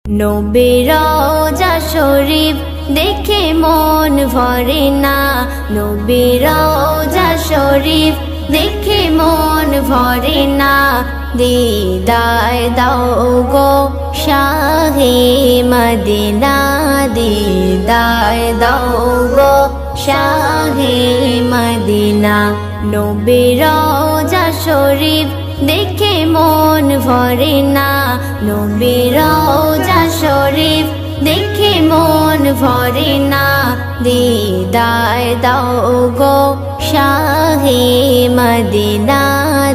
নবীর রওজা শরীফ দেখে মন ভরে না, নবীর রওজা শরীফ দেখে মন ভরে না। দিদার দাও গো শাহে মদিনা, দিদার দাও গো শাহে মদিনা। নবীর রওজা শরীফ দেখে মন ভরে না, নবীর রওজা শরীফ দেখে মন ভরে না। দিদার দাও গো শাহে মদিনা,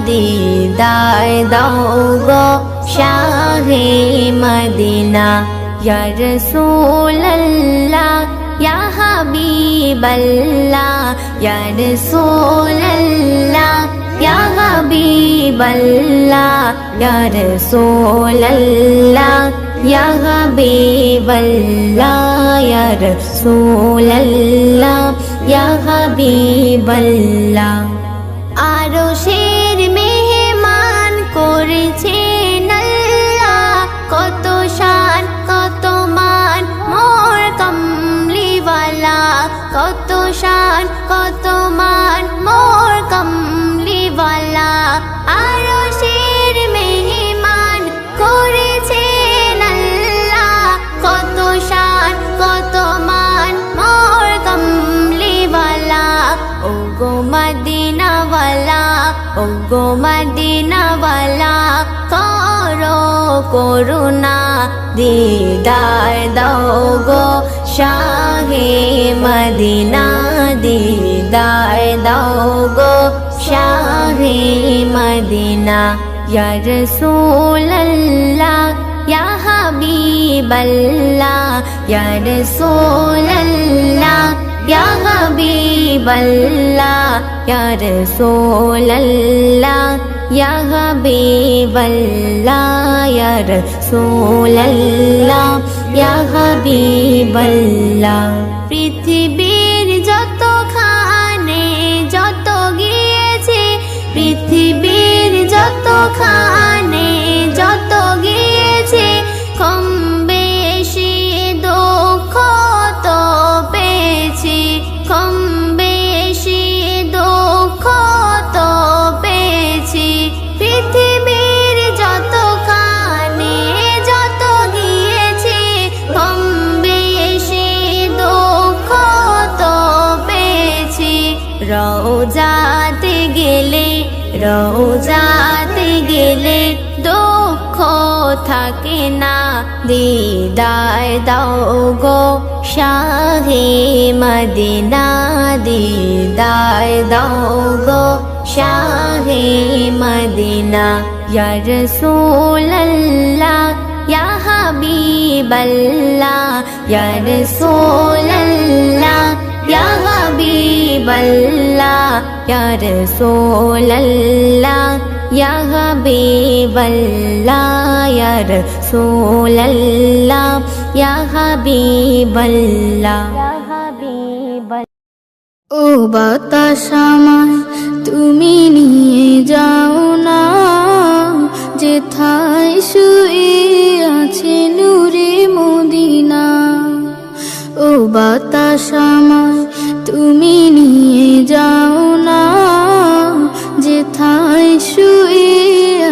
দিদার দাও গো শাহে মদিনা। ইয়া রাসূলুল্লাহ ইয়া হাবিবাল্লাহ, ইয়া রাসূলুল্লাহ ইয়া হাবিবাল্লাহ, ইয়া রাসূলুল্লাহ ইয়া হাবিবাল্লাহ, ইয়া রাসূলুল্লাহ ইয়া হাবিবাল্লাহ। আরশের মেহমান করেছেন আল্লাহ, কত শান কত মান মোর কমলিওয়ালা, কত শান কত মান মোর কমলিওয়ালা। আরশের মেহমান করেছেন আল্লাহ, কত শান কত মান মোর কমলিওয়ালা। ও গো মদিনাওয়ালা, ও গো মদিনাওয়ালা, করো করুণা, দিদার দাও গো শাহে মদিনা, দিদার দাও গো শাহে মদিনা। ইয়া রাসূলুল্লাহ ইয়া হাবিবাল্লাহ, ইয়া রাসূলুল্লাহ ইয়া হাবিবাল্লাহ, ইয়া রাসূলুল্লাহ ইয়া হাবিবাল্লাহ, ইয়া রাসূলুল্লাহ ইয়া হাবিবাল্লাহ। পৃথিবীর যতখানে যত গিয়েছে, পৃথিবীর যতখানে যত গিয়েছে, কম বেশি দুঃখ তো পেয়েছি, কম বেশি দুঃখ তো পেয়েছি। পৃথিবীর যতখানে যত গিয়েছে, কম বেশি দুঃখ তো পেয়েছি। রওজাতে গেলে, রওজাতে গেলে দুঃখ থাকে না, দিদার দাও গো শাহে মদিনা, দিদার দাও গো শাহে মদিনা। ইয়া রাসূলুল্লাহ ইয়া হাবিবাল্লাহ, ইয়া রাসূলুল্লাহ ইয়া হাবিবাল্লাহ, ইয়া রাসূলুল্লাহ ইয়া হাবিবাল্লাহ, ইয়া রাসূলুল্লাহ ইয়া হাবিবাল্লাহ। ও বাতাস আমায় তুমি নিয়ে যাও না, যেথায় শুয়ে আছে নূরে মদিনা। ও বাতাস আমায় তুমি নিয়ে যাও না, যেথায় শুয়ে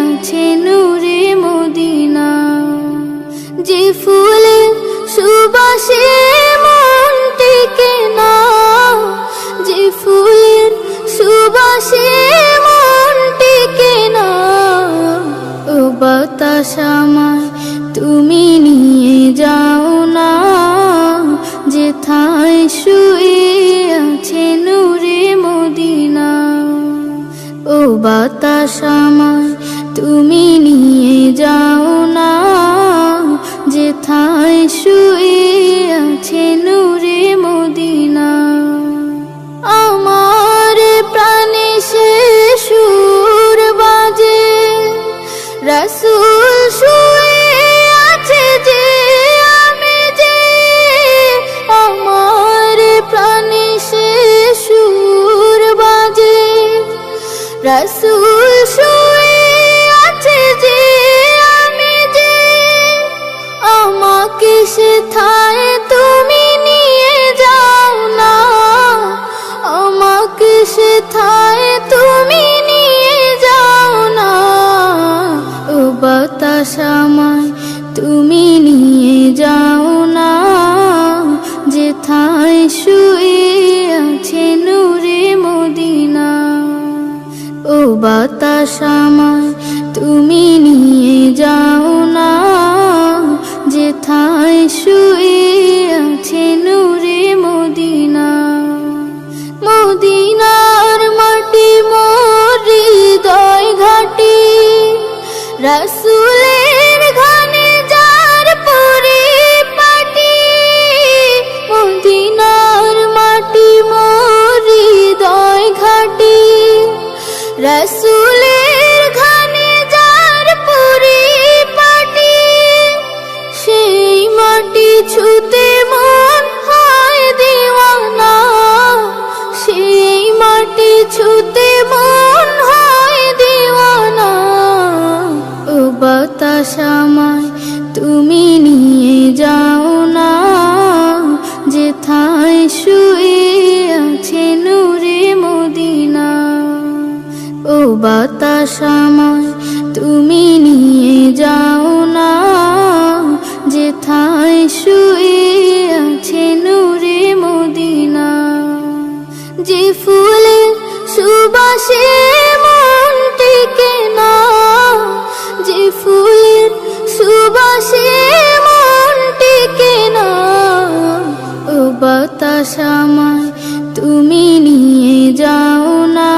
আছে নূরে মদিনা। যে ফুলের সুবাসে মন টেকে না, যে ফুলের সুবাসে মন টেকে না। ও বাতাস আমায় তুমি নিয়ে যাও না, যেথায় শুয়ে আছে নূরে মদিনা। ও বাতাস আমায় তুমি নিয়ে যাও না, যেথায় শুয়ে আছে নূরে মদিনা। আমার প্রাণে সে সুর বাজে, রাসূল শুয়ে আছে যে আমি যে। আমার প্রাণে সে সুর বাজে, রাসূল শুয়ে আছে যে আমি যে। আমার আমাকে সেথায় তুমি নিয়ে যাও না, আমাকে সেথায় তুমি নিয়ে যাও না। ও বাতাস আমায় তুমি নিয়ে যাও না, যেথায় শুয়ে আছে নূরে মদিনা। ও বাতাস আমায় তুমি নিয়ে যাও না, যেথায় শুয়ে আছে নূরে মদিনা। মদিনার মাটি মোর হৃদয় ঘাটি, রাসূলের ঘানে যার পরিপাটি। মদিনার মাটি মোর হৃদয় ঘাটি, রাসূলের ঘানে যার পরিপাটি। সেই মাটি ছুতে মন হয় দিওয়ানা, সেই মাটি ছুতে মন হয় দিওয়ানা। ও বাতাস আমায় তুমি নিয়ে যাও না, যেথায় শুয়ে আছে নূরে মদিনা। ও বাতাস আমায় তুমি নিয়ে যাও না, যেথায় শুয়ে আছে নূরে মদিনা। যে ফুলের সুবাসে মন টিকে না, যে ফুলের সুবাসে মন টিকে না। ও বাতাস আমায় তুমি নিয়ে যাও না,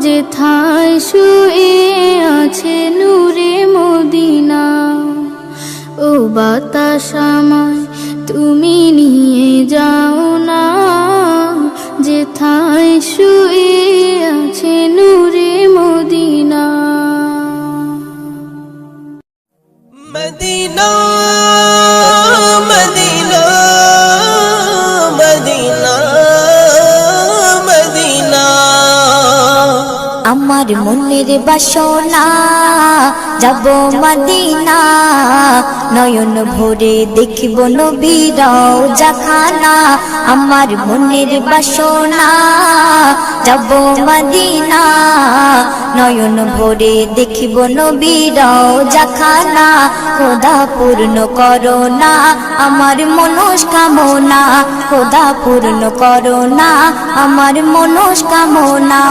যেথায় শুয়ে আছে নূরে মদিনা। ও বাতাস আমায় তুমি নিয়ে যাও না, যেথায় শুয়ে আছে নূরে Medina. Medina Medina Medina Medina. আমার মনের বাসনা যাব মদিনা, নয়ন ভরে দেখিব নবীর রওজাখানা। আমার মনের বাসনা যাব মদিনা, নয়ন ভরে দেখিব নবীর রওজাখানা। খোদা পূর্ণ করো না আমার মনস্কামনা, খোদা পূর্ণ করো না আমার মনস্কামনা।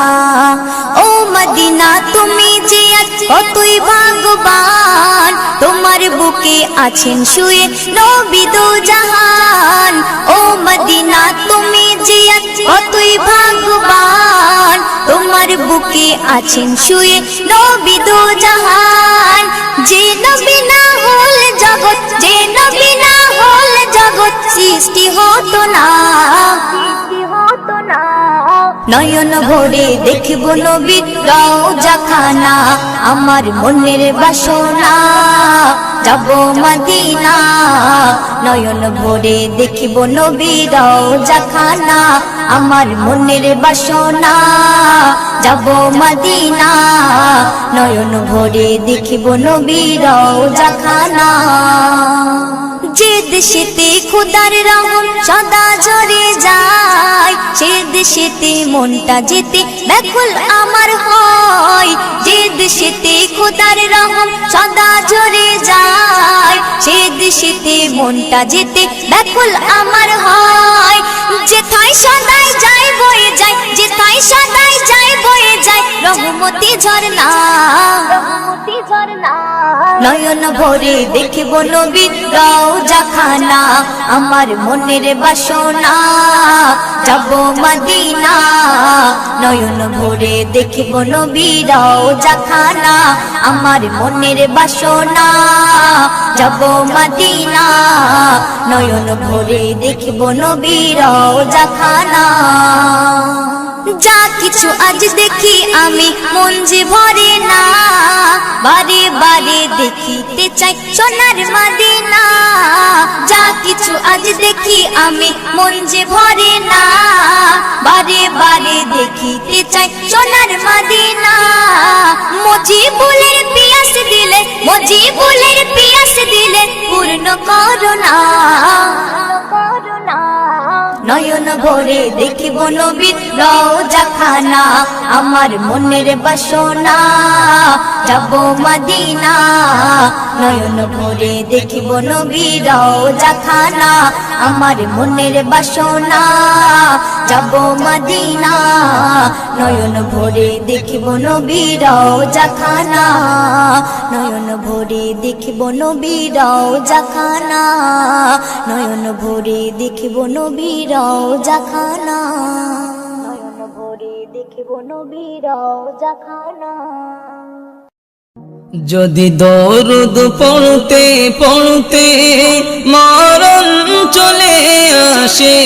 ও মদিনা তুমি যে কতই ভাগ্যবান, তোমার বুকে আছেন শুয়ে নবী দো জাহান। ও মদিনা তুমি যে কতই ভাগ্যবান, তোমার বুকে আছেন শুয়ে নবী দো জাহান। যে নবী না হল জগৎ, যে নবী না হল জগৎ সৃষ্টি হতো না। নয়ন ভরে দেখিব নবীর রওজাখানা। আমার মনের বাসনা যাব মদিনা, নয়ন ভরে দেখিব নবীর রওজাখানা। আমার মনের বাসনা যাব মদিনা, নয়ন ভরে দেখিব নবীর রওজাখানা। যে দেশেতে খোদার রহম সদা ঝরে যায়, সে দেশেতে মনটা যেতে ব্যাকুল আমার হয়। যে দেশেতে খোদার রহম সদা ঝরে যায়, সে দেশেতে মনটা যেতে ব্যাকুল আমার হয়। যেথায় সদাই যায় বয়ে যায়, যেথায় সদাই যায় বয়ে যায় রহমতি ঝরনা। নয়ন ভরে দেখিব নবীর রওজাখানা। আমার মনের বাসনা যাব মদিনা, নয়ন ভরে দেখিব নবীর রওজাখানা। আমার মনের বাসনা যাব মদিনা, নয়ন ভরে দেখিব নবীর রওজাখানা। যা কিছু আজ দেখি আমি মন যে ভরে না, বারে বারে দেখিতে চাই সোনার মদিনা। যা কিছু আজ দেখি আমি মন যে ভরে না, বারে বারে দেখিতে চাই সোনার মদিনা। মজিবুলের পিয়াস দিলে, মজিবুলের পিয়াস দিলে পূর্ণ করুণা নয়ন ভরে দেখিব নবীর রওজা খানা আমার মনের বাসনা যাব মদিনা নয়ন ভরে দেখিব নবীর রওজা খানা আমার মনের বাসনা যাব মদিনা নয়ন ভরে দেখিব নবীর রওজা খানা নয়ন ভরে দেখিব নবীর রওজা খানা নয়ন ভরে দেখিব নবীর রওজা খানা নয়ন ভরে দেখিব নবীর রওজা খানা যদি দরুদ পড়তে পড়তে মরণ চলে আসে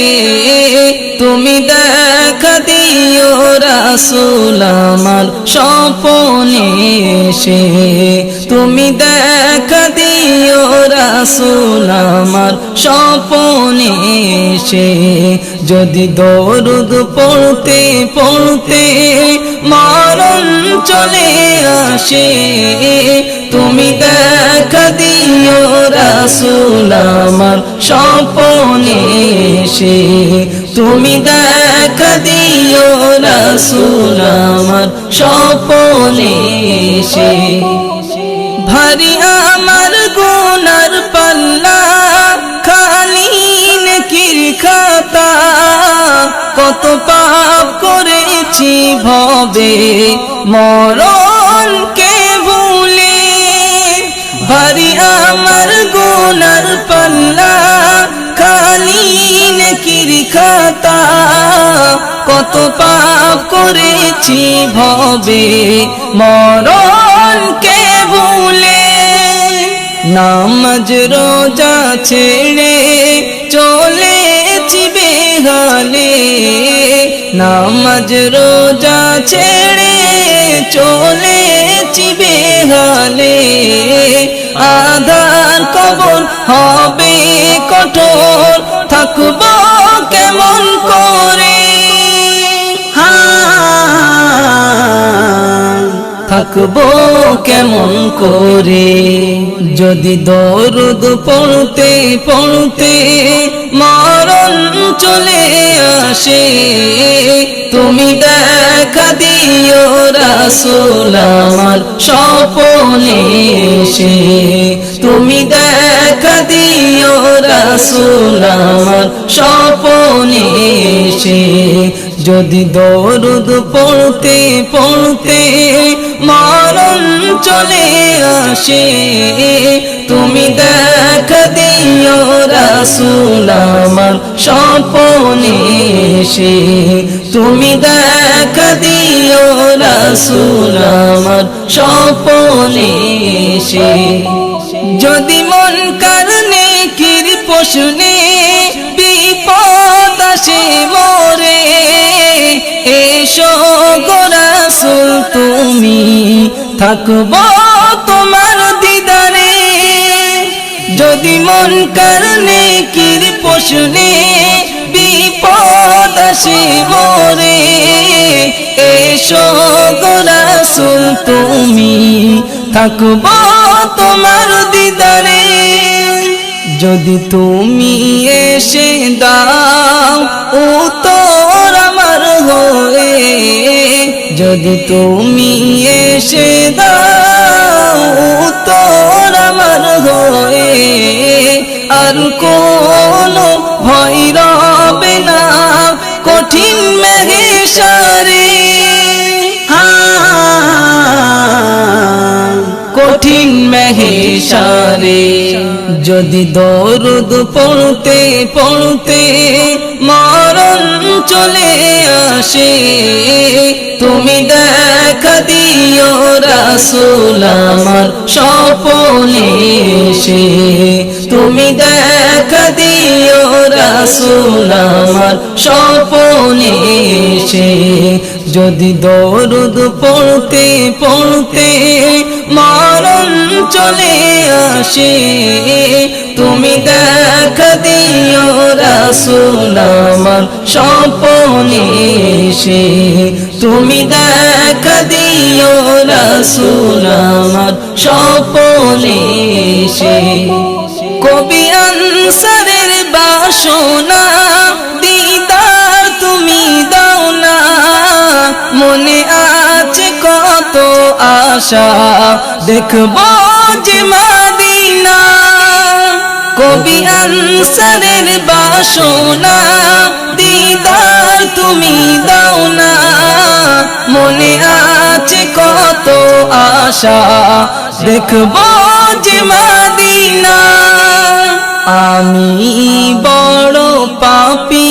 তুমি দেখা দিও রাসূল আমার স্বপ্নে এসে তুমি দেখা দিও রাসূল আমার স্বপ্নে এসে যদি দরুদ পড়তে পড়তে মরণ চলে আসে তুমি দেখা দিও রাসূল আমার স্বপ্নে এসে তুমি দেখা দিও রাসূল আমার স্বপ্নে এসে ভারী আমার গুনার পাল্লা খালি নেকির খাতা কত পাপ করেছি ভবে মরণকে ভুলে ভারী আমার গুনার পাল্লা খালি নেকির খাতা কত পাপ করেছি ভবে মরণকে ভুলে নামাজ রোজা ছেড়ে চলেছি বেহালে নামাজ রোজা ছেড়ে চলেছি বেহালে আধার কবর হবে কঠোর থাকবো কেমন করে থাকবো কেমন করে যদি দরুদ পড়তে পড়তে মরণ চলে আসে তুমি দেখা দিও রাসূল আমার স্বপ্নে এসে তুমি দেখা দিও রাসূল আমার স্বপ্নে এসে যদি দরুদ পড়তে পড়তে মরণ চলে আসে তুমি দেখা দিও রাসূল আমার স্বপ্নে এসে তুমি দেখা দিও রাসূল আমার স্বপ্নে এসে যদি মন কারণে কির প্রশ্নে বিপদ আসে মোরে এসো গো রাসূল তুমি থাকবো তোমার দিদারে যদি মন কারণে কির প্রশ্নে বিপদ আসে মোরে এসো গো রাসূল তুমি থাকবো তোমার দিদারে যদি তুমি এসে দাও উত্তর আমার হয়ে যদি তুমি এসে দাও উত্তর আমার হয়ে আর কোনো ভয় রবে না কঠিন মেঘেশারে কঠিন মেঘেশারে যদি দরুদ পড়তে পড়তে মরণ চলে আসে তুমি দেখা দিও রাসূল আমার স্বপ্নে এসে তুমি দেখা দিও রাসূল আমার স্বপ্নে এসে যদি দরুদ পড়তে পড়তে মরণ চলে আসে তুমি দেখা দিও রাসূল আমার স্বপ্নে এসে তুমি দেখা দিও রাসূল আমার স্বপ্নে এসে কবি বাসনা দিদার তুমি দাও না মনে আছে কত আশা দেখব যে মদিনা কবি আনসারের বাসনা দিদার তুমি দাও না মনে আছে কত আশা দেখব যে মদিনা আমি বড় পাপী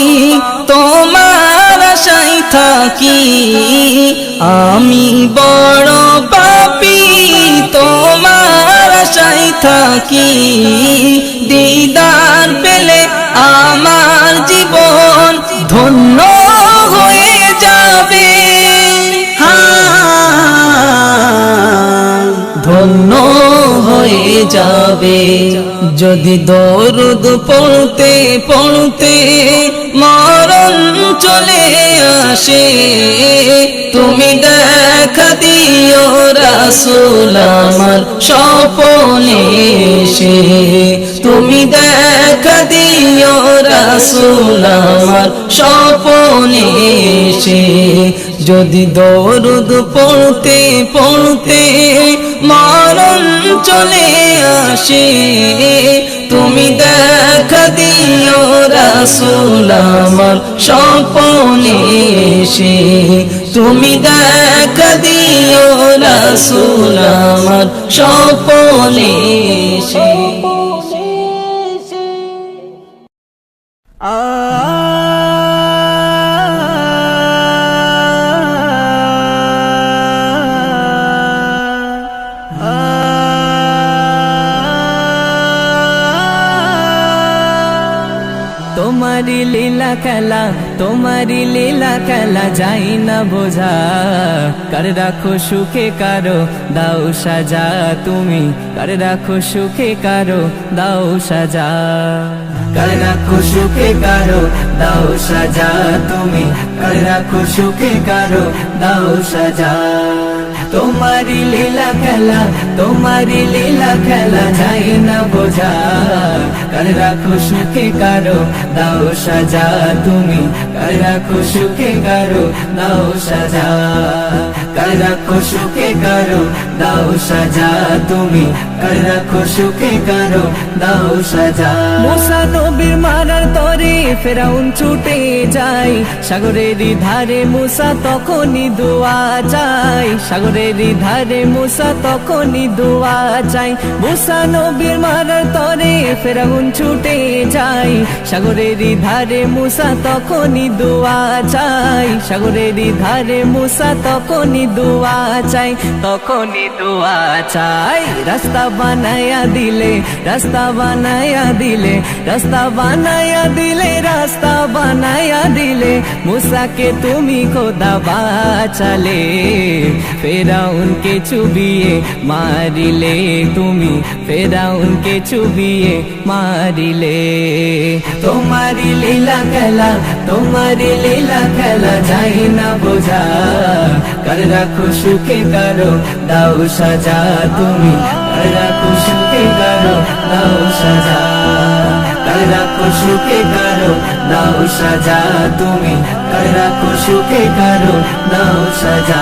তোমার আশায় থাকি আমি বড় পাপী তোমার আশায় থাকি দিদার পেলে আমার জীবন ধন্য হয়ে যাবে ধন্য হয়ে যাবে যদি দরুদ পড়তে পড়তে মরণ চলে আসে তুমি দেখা দিও রাসূল আমার স্বপ্নে এসে তুমি দেখা দিও রাসূল আমার স্বপ্নে এসে যদি দরুদ পড়তে পড়তে মরণ চলে আসে তুমি দেখা দিও রাসূল আমার স্বপ্নে এসে তুমি দেখা দিও রাসূল আমার স্বপ্নে এসে তোমারি লীলা খেলা যাই না বোঝা কার রাখো সুখে কারো দাও সাজা তুমি কার রাখো সুখে কারো দাও সাজা কার রাখো সুখে কারো দাও সাজা তুমি কার রাখো সুখে কারো দাও সাজা তোমারি লীলা খেলা যাই না বোঝা কার রাখো সুখে কারো দাও সাজা তুমি কার রাখো সুখে কারো দাও সাজা কার রাখো সুখে কারো দাও সাজা তুমি কার রাখো সুখে কারো দাও সাজা মুসা নবীর মারার তরে ফেরাউন ছুটে যায় সাগরের ধারে মুসা তখনই দোয়া চায় সাগরের ধারে মুসা তখনই দোয়া চায় মুসা নবীর মারার তরে ফেরাউন ছুটে যায় সাগরের ধারে মুসা তখনই দোয়া চায় সাগরের ধারে মুসা তখনই দোয়া চায় তখনই দোয়া চায় রাস্তা বানায়া দিলে রাস্তা বানায়া দিলে রাস্তা বানায়া দিলে রাস্তা বানায়া দিলে মুসাকে তুমি খোদা বাঁচালে ফেরাউনকে চুবিয়ে মারিলে তুমি ফেরাউনকে চুবিয়ে মারিলে তোমারি লীলা খেলা যাই না বোঝা কার রাখো সুখে কারো দাও সাজা তুমি কার রাখো সুখে কারো দাও সাজা কার রাখো সুখে কারো দাও সাজা তুমি কার রাখো সুখে কারো দাও সাজা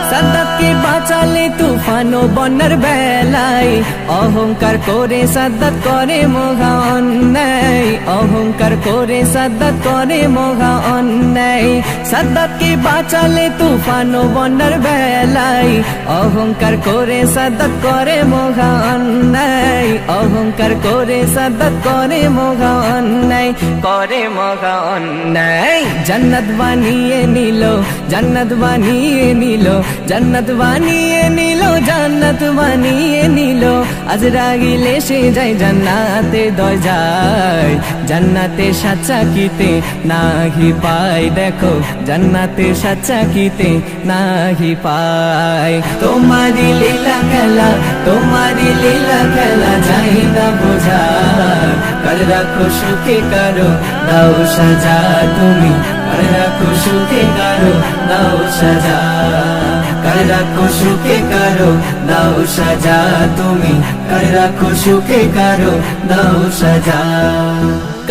সাদ্দাতকে বাঁচালে তুফান ও বন্যার বেলায় অহংকার করে সাদ্দাত করে মহা অন্যায় অহংকার করে সাদ্দাত করে মহা অন্যায় সাদ্দাতকে বাঁচালে তুফান ও বন্যার বেলায় অহংকার করে সাদ্দাত করে মহা অন্যায় অহংকার করে সাদ্দাত করে মহা অন্যায় করে মহা অন্যায় জান্নাত বানিয়ে নিল জান্নাত বানিয়ে নিল জান্নাত বানিয়ে নিল জান্নাত বানিয়ে নিল আজরাইলে সে যায় জান্নাতে দরজায় জান্নাতে সাচ্চা কিতে নাহি পায় দেখো জান্নাতে সাচ্চা কিতে নাহি পায় তোমারি লীলা খেলা যাই না বোঝা কার রাখো সুখে কারো দাও সাজা তুমি কার রাখো সুখে কারো দাও সাজা কার রাখো সুখে কারো দাও সাজা তুমি কার রাখো সুখে কারো দাও সাজা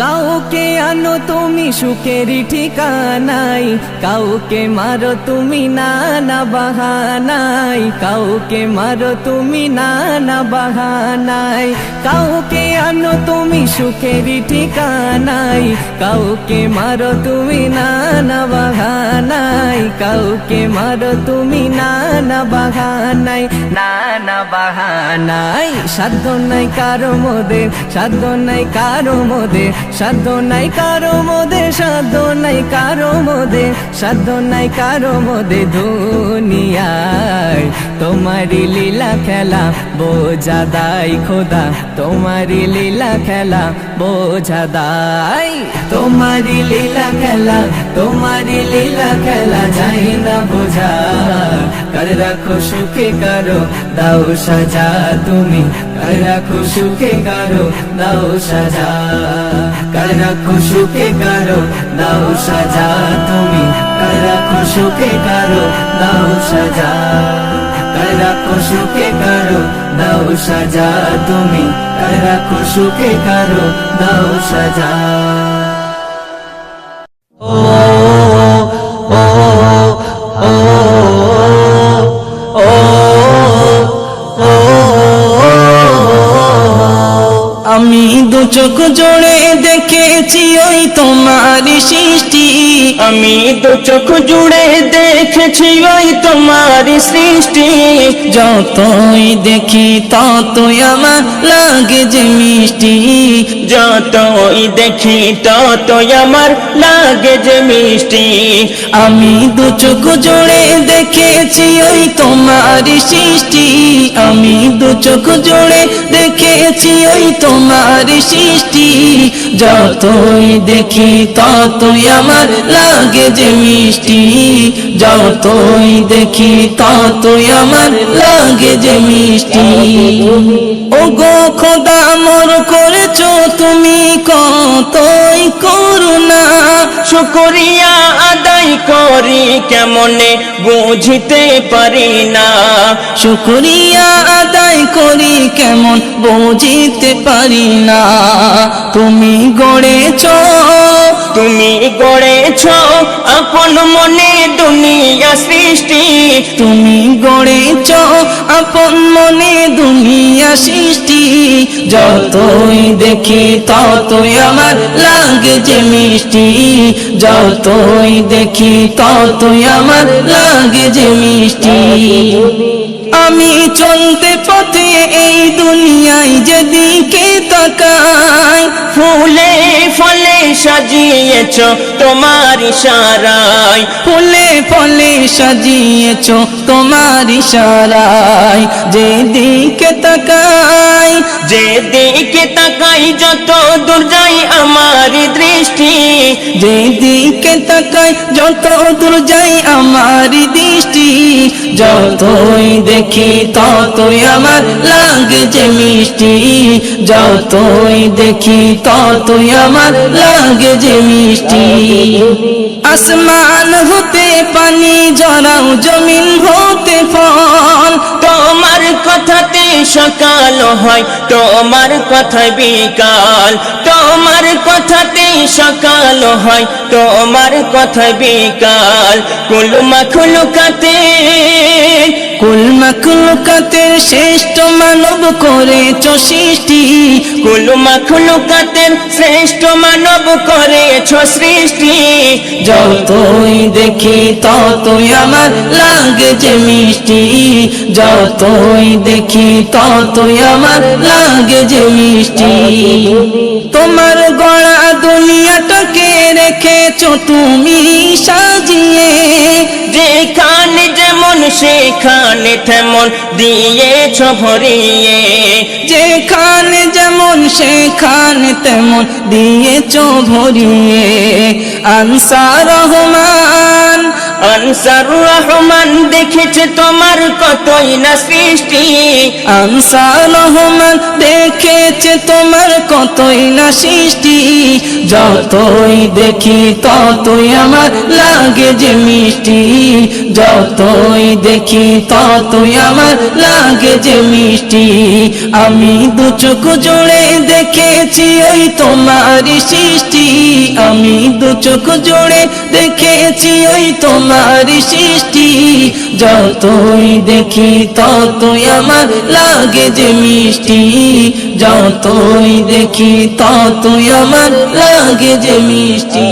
কাউকে আনো তুমি সুখেরই ঠিকানাই, কাউকে মারো তুমি নানা বাহানাই, কাউকে মারো তুমি নানা বাহানাই, কাউকে আনো তুমি সুখেরই ঠিকানাই, কাউকে মারো তুমি নানা বাহানাই, কাউকে মারো তুমি নানা বাহানাই, নানা বাহানাই। সাধ্য নাই কারো মোদের, সাধ্য নাই কারো মোদের, সাধ্য নাই কারো মোদের, সাধ্য নাই কারো মোদের, সাধ্য নাই কারো মোদের দুনিয়ায়। তোমারি লীলা খেলা বোঝা দায় খোদা, তোমারি লীলা খেলা বোঝা দায়। তোমারি লীলা খেলা, তোমারি লীলা খেলা যাই না বোঝা, কার রাখো সুখে কারো দাও সাজা তুমি, কার রাখো সুখে কারো দাও সাজা, কার রাখো সুখে কারো দাও সাজা তুমি, কার রাখো সুখে কারো দাও সাজা, কার রাখো সুখে কারো দাও সাজা তুমি, কার রাখো সুখে কারো দাও সাজা। আমি দু চোখ জোড়ে দেখেছি ওই তোমারি সৃষ্টি, আমি দু চোখ জুড়ে দেখেছি ওই তোমারি সৃষ্টি, যতই দেখি ততই আমার লাগে যে মিষ্টি, যতই দেখি ততই আমার লাগে যে মিষ্টি। আমি দু চোখ জোড়ে দেখেছি ওই তোমারি সৃষ্টি, আমি দু চোখ জোড়ে দেখেছি ওই তোমারি সৃষ্টি, যতই দেখি ততই আমার লাগে যে মিষ্টি, যতই দেখি ততই আমার লাগে যে মিষ্টি। ও গো খোদা মোর করেছো তুমি কতই করুণা, শুকরিয়া আদায় করি কেমনে বুঝতে পারি না, শুকরিয়া আদায় করি কেমন বুঝতে পারি না। তুমি গড়েছো, তুমি গড়েছো আপন মনে দুনিয়া সৃষ্টি, তুমি গড়েছো আপন মনে দুনিয়া সৃষ্টি, যতই দেখি ততই আমার লাগে যে মিষ্টি, যতই দেখি ততই আমার লাগে যে মিষ্টি। আমি চলতে পথে এই দুনিয়ায় যেদিকে তাকাই, ফুলে ফলে সাজিয়েছ তোমার ইশারায়, ফুলে ফলে সাজিয়েছ তোমার ইশারায়, যেদিকে তাকাই, যেদিকে তাকাই যত দূর যাই আমার দৃষ্টি, যেদিকে তাকাই যত দূর যাই আমার দৃষ্টি, যতই দেখি ততই আমার লাগে যে মিষ্টি, যতই দেখি ততই আমার লাগে যে মিষ্টি। আসমান হতে পানি ঝরাও জমিন হতে ফল, তোমার কথাতে সকাল হয় তোমার কথায় বিকাল, তোমার কথাতে সকাল হয় তোমার কথায় বিকাল। কুল মাখলুকাতে, কুল মাখলুকাতের শ্রেষ্ঠ মানব করেছ সৃষ্টি, কুল মাখলুকাতের শ্রেষ্ঠ মানব করেছ সৃষ্টি, যতই দেখি ততই আমার লাগে যে মিষ্টি, যতই দেখি ততই আমার লাগে যে মিষ্টি। তোমার গড়া দুনিয়াটাকে রেখেছো তুমি সাজিয়ে, যেখানে যেমন সেখানে তেমন দিয়েছ ভরিয়ে, যেখানে যেমন সেখানে তেমন দিয়েছ ভরিয়ে। আনসার রহমান আনসার রহমান দেখেছে তোমার কতই না সৃষ্টি আনসার রহমান দেখেছে তোমার কতই না সৃষ্টি যতই দেখি ততই আমার লাগে যে মিষ্টি যতই দেখি ততই আমার লাগে যে মিষ্টি আমি দু চোখ জোড়ে দেখেছি ওই তোমারই সৃষ্টি আমি দু চোখ জোড়ে দেখেছি ওই তোমারই সৃষ্টি যতই দেখি ততই আমার লাগে যে মিষ্টি যতই দেখি ততই আমার লাগে যে মিষ্টি